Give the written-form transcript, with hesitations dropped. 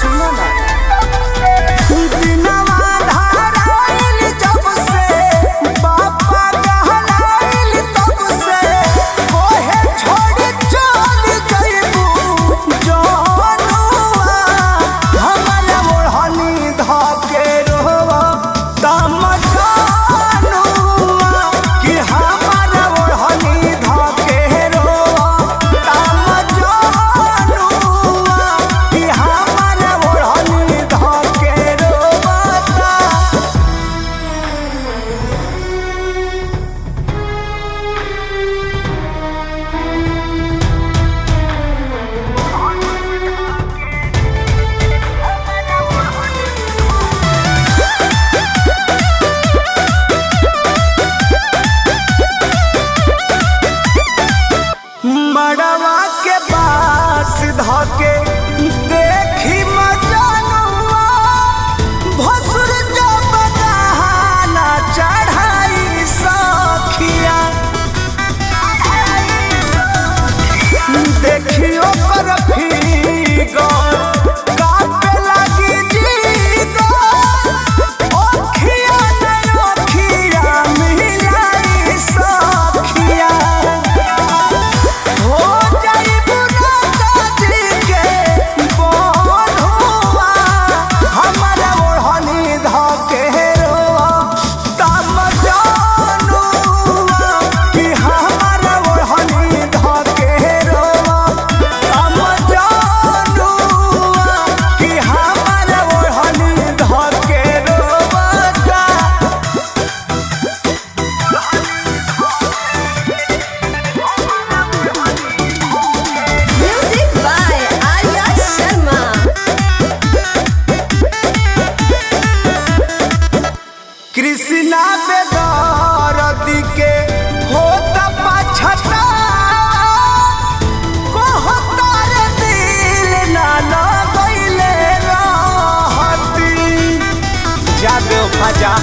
सुनो ना। मड़वा के बास धके देखी मजनुआ भसुर जब दहाना चढ़ाई सखिया देखियो कर फिगर कापे लगी जीगर ओखिया न ओखिया मिलाई सखिया कृष्णा बेदर्दी के होता पछता कहतार दिल ना लगैले रहती जादू भजा